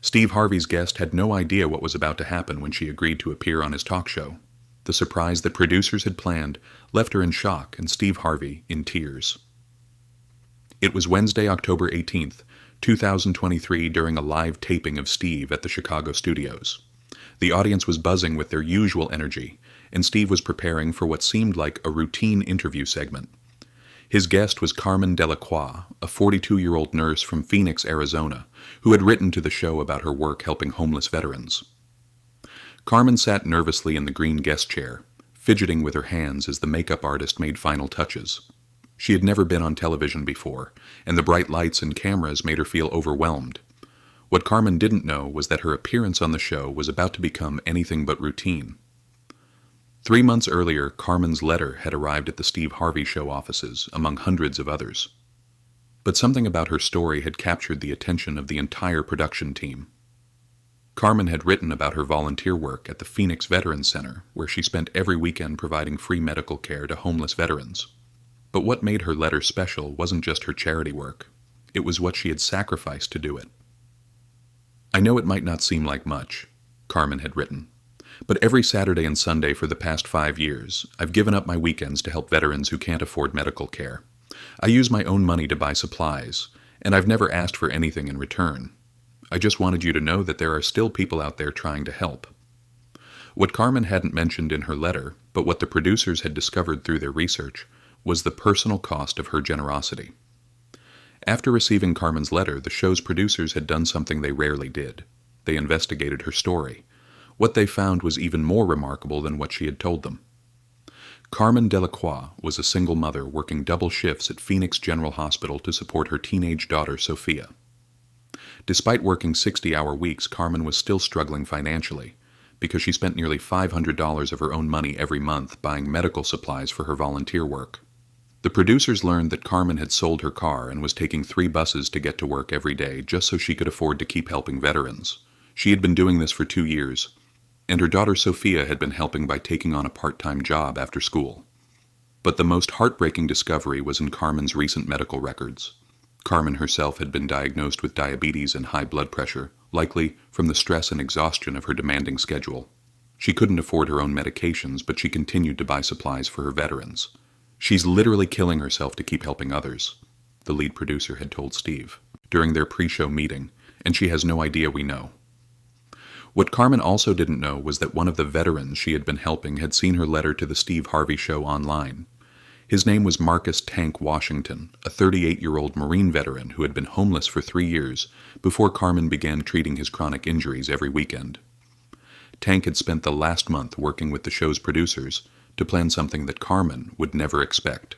Steve Harvey's guest had no idea what was about to happen when she agreed to appear on his talk show. The surprise that producers had planned left her in shock and Steve Harvey in tears. It was Wednesday, October 18th, 2023, during a live taping of Steve at the Chicago studios. The audience was buzzing with their usual energy, and Steve was preparing for what seemed like a routine interview segment. His guest was Carmen Delacroix, a 42-year-old nurse from Phoenix, Arizona, who had written to the show about her work helping homeless veterans. Carmen sat nervously in the green guest chair, fidgeting with her hands as the makeup artist made final touches. She had never been on television before, and the bright lights and cameras made her feel overwhelmed. What Carmen didn't know was that her appearance on the show was about to become anything but routine. 3 months earlier, Carmen's letter had arrived at the Steve Harvey Show offices, among hundreds of others. But something about her story had captured the attention of the entire production team. Carmen had written about her volunteer work at the Phoenix Veterans Center, where she spent every weekend providing free medical care to homeless veterans. But what made her letter special wasn't just her charity work. It was what she had sacrificed to do it. "I know it might not seem like much," Carmen had written, "but every Saturday and Sunday for the past 5 years, I've given up my weekends to help veterans who can't afford medical care. I use my own money to buy supplies, and I've never asked for anything in return. I just wanted you to know that there are still people out there trying to help." What Carmen hadn't mentioned in her letter, but what the producers had discovered through their research, was the personal cost of her generosity. After receiving Carmen's letter, the show's producers had done something they rarely did. They investigated her story. What they found was even more remarkable than what she had told them. Carmen Delacroix was a single mother working double shifts at Phoenix General Hospital to support her teenage daughter, Sophia. Despite working 60-hour weeks, Carmen was still struggling financially because she spent nearly $500 of her own money every month buying medical supplies for her volunteer work. The producers learned that Carmen had sold her car and was taking 3 buses to get to work every day just so she could afford to keep helping veterans. She had been doing this for 2 years, and her daughter Sophia had been helping by taking on a part-time job after school. But the most heartbreaking discovery was in Carmen's recent medical records. Carmen herself had been diagnosed with diabetes and high blood pressure, likely from the stress and exhaustion of her demanding schedule. She couldn't afford her own medications, but she continued to buy supplies for her veterans. "She's literally killing herself to keep helping others," the lead producer had told Steve during their pre-show meeting, "and she has no idea we know." What Carmen also didn't know was that one of the veterans she had been helping had seen her letter to the Steve Harvey Show online. His name was Marcus "Tank" Washington, a 38-year-old Marine veteran who had been homeless for 3 years before Carmen began treating his chronic injuries every weekend. Tank had spent the last month working with the show's producers to plan something that Carmen would never expect.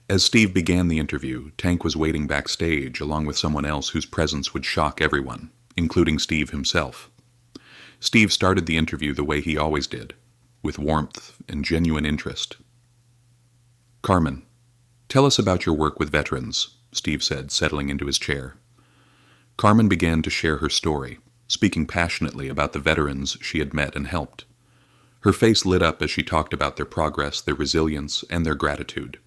As Steve began the interview, Tank was waiting backstage along with someone else whose presence would shock everyone, including Steve himself. Steve started the interview the way he always did, with warmth and genuine interest. "Carmen, tell us about your work with veterans," Steve said, settling into his chair. Carmen began to share her story, speaking passionately about the veterans she had met and helped. Her face lit up as she talked about their progress, their resilience, and their gratitude.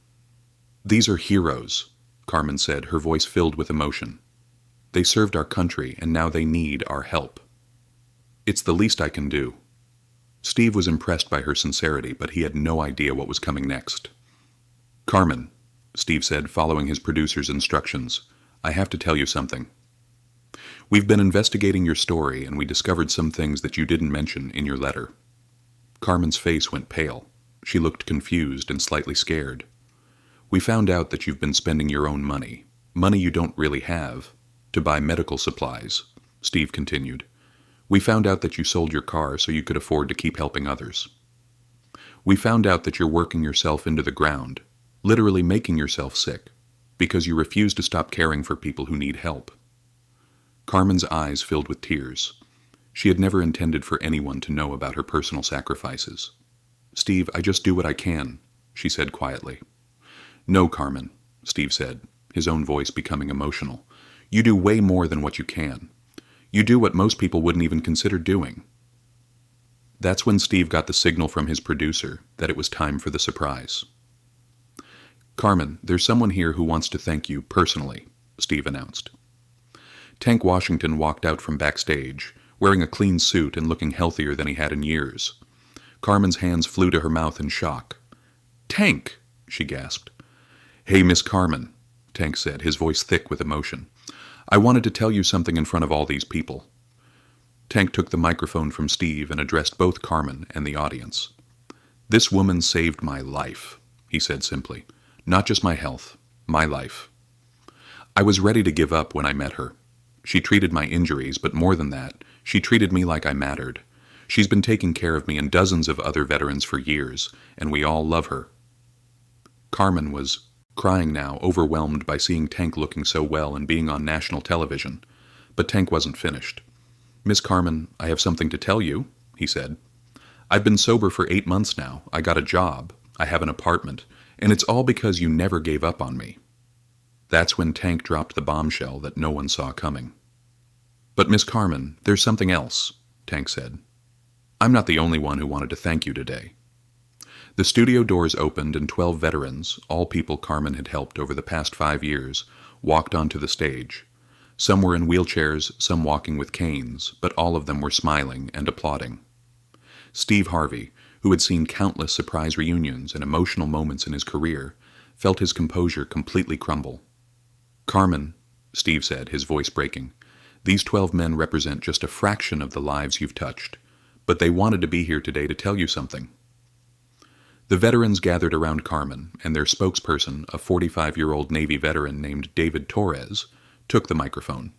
"These are heroes," Carmen said, her voice filled with emotion. "They served our country, and now they need our help. It's the least I can do." Steve was impressed by her sincerity, but he had no idea what was coming next. "Carmen," Steve said, following his producer's instructions, "I have to tell you something. We've been investigating your story, and we discovered some things that you didn't mention in your letter." Carmen's face went pale. She looked confused and slightly scared. "We found out that you've been spending your own money you don't really have, to buy medical supplies," Steve continued. "We found out that you sold your car so you could afford to keep helping others. We found out that you're working yourself into the ground, literally making yourself sick, because you refuse to stop caring for people who need help." Carmen's eyes filled with tears. She had never intended for anyone to know about her personal sacrifices. "Steve, I just do what I can," she said quietly. "No, Carmen," Steve said, his own voice becoming emotional. "You do way more than what you can. You do what most people wouldn't even consider doing." That's when Steve got the signal from his producer that it was time for the surprise. "Carmen, there's someone here who wants to thank you personally," Steve announced. Tank Washington walked out from backstage, wearing a clean suit and looking healthier than he had in years. Carmen's hands flew to her mouth in shock. "Tank!" she gasped. "Hey, Miss Carmen," Tank said, his voice thick with emotion. "I wanted to tell you something in front of all these people." Tank took the microphone from Steve and addressed both Carmen and the audience. "This woman saved my life," he said simply. "Not just my health, my life. I was ready to give up when I met her. She treated my injuries, but more than that, she treated me like I mattered. She's been taking care of me and dozens of other veterans for years, and we all love her." Carmen was crying now, overwhelmed by seeing Tank looking so well and being on national television. But Tank wasn't finished. "Miss Carmen, I have something to tell you," he said. "I've been sober for 8 months now. I got a job. I have an apartment. And it's all because you never gave up on me." That's when Tank dropped the bombshell that no one saw coming. "But Miss Carmen, there's something else," Tank said. "I'm not the only one who wanted to thank you today." The studio doors opened and 12 veterans, all people Carmen had helped over the past 5 years, walked onto the stage. Some were in wheelchairs, some walking with canes, but all of them were smiling and applauding. Steve Harvey, who had seen countless surprise reunions and emotional moments in his career, felt his composure completely crumble. "Carmen," Steve said, his voice breaking, "these 12 men represent just a fraction of the lives you've touched, but they wanted to be here today to tell you something." The veterans gathered around Carmen, and their spokesperson, a 45-year-old Navy veteran named David Torres, took the microphone.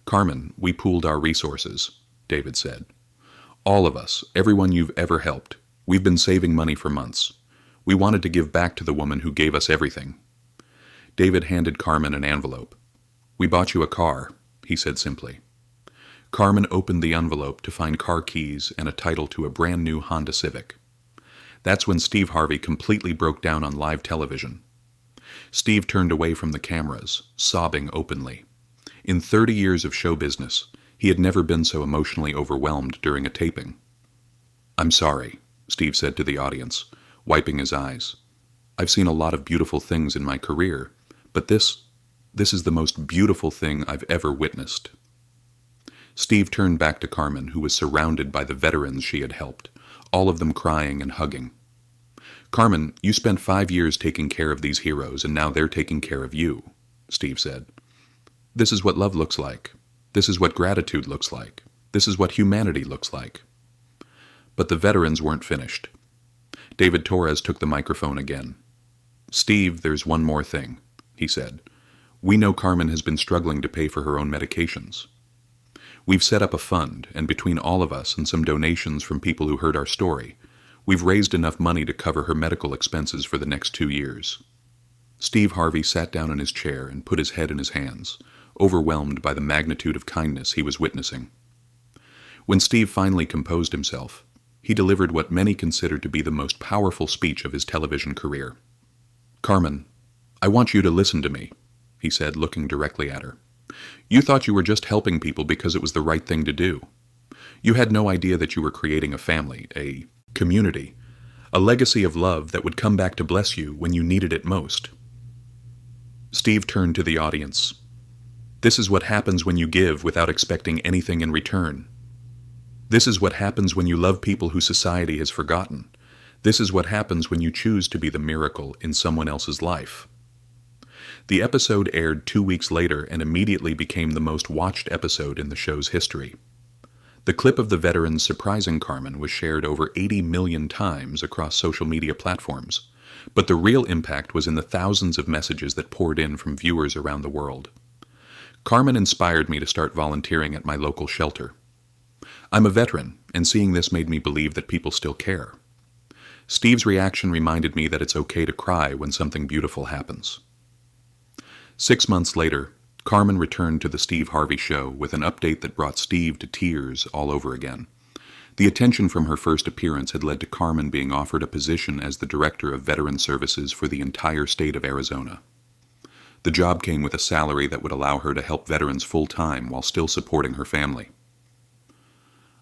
"Carmen, we pooled our resources," David said. "All of us, everyone you've ever helped, we've been saving money for months. We wanted to give back to the woman who gave us everything." David handed Carmen an envelope. "We bought you a car," he said simply. Carmen opened the envelope to find car keys and a title to a brand new Honda Civic. That's when Steve Harvey completely broke down on live television. Steve turned away from the cameras, sobbing openly. In 30 years of show business, he had never been so emotionally overwhelmed during a taping. "I'm sorry," Steve said to the audience, wiping his eyes. "I've seen a lot of beautiful things in my career, but this is the most beautiful thing I've ever witnessed." Steve turned back to Carmen, who was surrounded by the veterans she had helped, all of them crying and hugging. "Carmen, you spent 5 years taking care of these heroes, and now they're taking care of you," Steve said. "This is what love looks like. This is what gratitude looks like. This is what humanity looks like." But the veterans weren't finished. David Torres took the microphone again. "Steve, there's one more thing," he said. "We know Carmen has been struggling to pay for her own medications. We've set up a fund, and between all of us and some donations from people who heard our story, we've raised enough money to cover her medical expenses for the next 2 years." Steve Harvey sat down in his chair and put his head in his hands, overwhelmed by the magnitude of kindness he was witnessing. When Steve finally composed himself, he delivered what many considered to be the most powerful speech of his television career. "Carmen, I want you to listen to me," he said, looking directly at her. "You thought you were just helping people because it was the right thing to do. You had no idea that you were creating a family, a community, a legacy of love that would come back to bless you when you needed it most." Steve turned to the audience. "This is what happens when you give without expecting anything in return. This is what happens when you love people who society has forgotten. This is what happens when you choose to be the miracle in someone else's life." The episode aired 2 weeks later and immediately became the most watched episode in the show's history. The clip of the veterans surprising Carmen was shared over 80 million times across social media platforms, but the real impact was in the thousands of messages that poured in from viewers around the world. Carmen inspired me to start volunteering at my local shelter. I'm a veteran, and seeing this made me believe that people still care. Steve's reaction reminded me that it's okay to cry when something beautiful happens. 6 months later, Carmen returned to the Steve Harvey Show with an update that brought Steve to tears all over again. The attention from her first appearance had led to Carmen being offered a position as the Director of Veteran Services for the entire state of Arizona. The job came with a salary that would allow her to help veterans full-time while still supporting her family.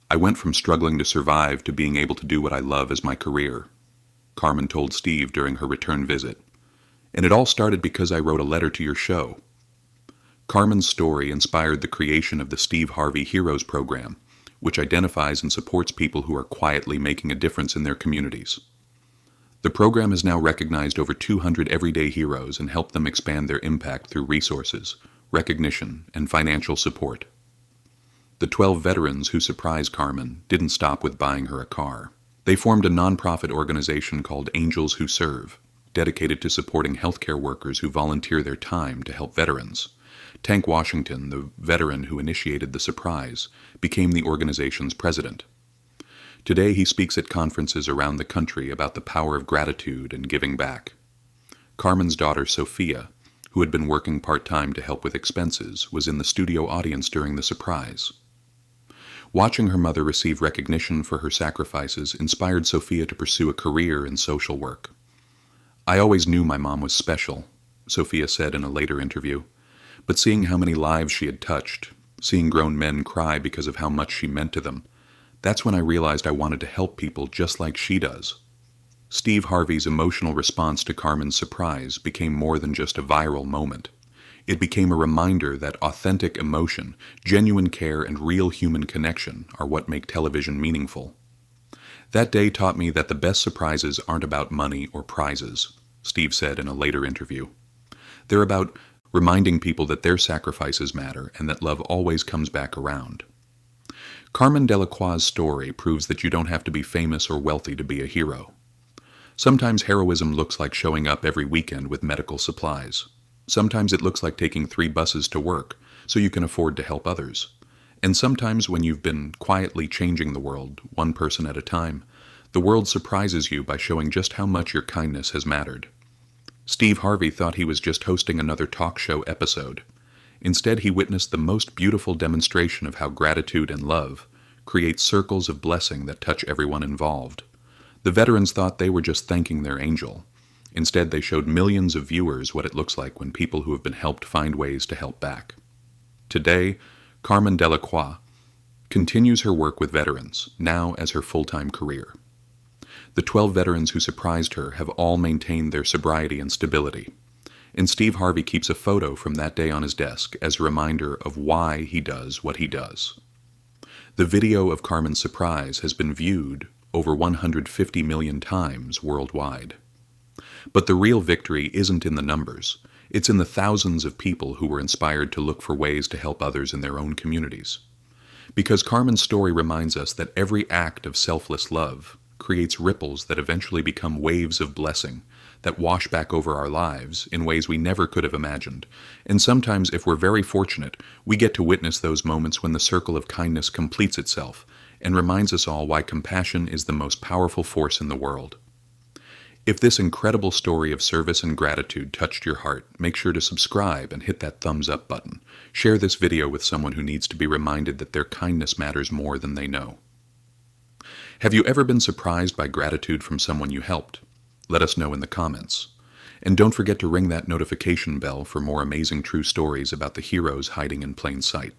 "I went from struggling to survive to being able to do what I love as my career," Carmen told Steve during her return visit. "And it all started because I wrote a letter to your show." Carmen's story inspired the creation of the Steve Harvey Heroes program, which identifies and supports people who are quietly making a difference in their communities. The program has now recognized over 200 everyday heroes and helped them expand their impact through resources, recognition, and financial support. The 12 veterans who surprised Carmen didn't stop with buying her a car. They formed a nonprofit organization called Angels Who Serve, dedicated to supporting healthcare workers who volunteer their time to help veterans. Tank Washington, the veteran who initiated the surprise, became the organization's president. Today he speaks at conferences around the country about the power of gratitude and giving back. Carmen's daughter Sophia, who had been working part-time to help with expenses, was in the studio audience during the surprise. Watching her mother receive recognition for her sacrifices inspired Sophia to pursue a career in social work. "I always knew my mom was special," Sophia said in a later interview, but seeing how many lives she had touched, seeing grown men cry because of how much she meant to them, that's when I realized I wanted to help people just like she does. Steve Harvey's emotional response to Carmen's surprise became more than just a viral moment. It became a reminder that authentic emotion, genuine care, and real human connection are what make television meaningful. "That day taught me that the best surprises aren't about money or prizes," Steve said in a later interview. "They're about reminding people that their sacrifices matter and that love always comes back around." Carmen Delacroix's story proves that you don't have to be famous or wealthy to be a hero. Sometimes heroism looks like showing up every weekend with medical supplies. Sometimes it looks like taking 3 buses to work so you can afford to help others. And sometimes when you've been quietly changing the world, one person at a time, the world surprises you by showing just how much your kindness has mattered. Steve Harvey thought he was just hosting another talk show episode. Instead, he witnessed the most beautiful demonstration of how gratitude and love create circles of blessing that touch everyone involved. The veterans thought they were just thanking their angel. Instead, they showed millions of viewers what it looks like when people who have been helped find ways to help back. Today, Carmen Delacroix continues her work with veterans, now as her full-time career. The 12 veterans who surprised her have all maintained their sobriety and stability, and Steve Harvey keeps a photo from that day on his desk as a reminder of why he does what he does. The video of Carmen's surprise has been viewed over 150 million times worldwide. But the real victory isn't in the numbers. It's in the thousands of people who were inspired to look for ways to help others in their own communities. Because Carmen's story reminds us that every act of selfless love creates ripples that eventually become waves of blessing that wash back over our lives in ways we never could have imagined. And sometimes, if we're very fortunate, we get to witness those moments when the circle of kindness completes itself and reminds us all why compassion is the most powerful force in the world. If this incredible story of service and gratitude touched your heart, make sure to subscribe and hit that thumbs up button. Share this video with someone who needs to be reminded that their kindness matters more than they know. Have you ever been surprised by gratitude from someone you helped? Let us know in the comments. And don't forget to ring that notification bell for more amazing true stories about the heroes hiding in plain sight.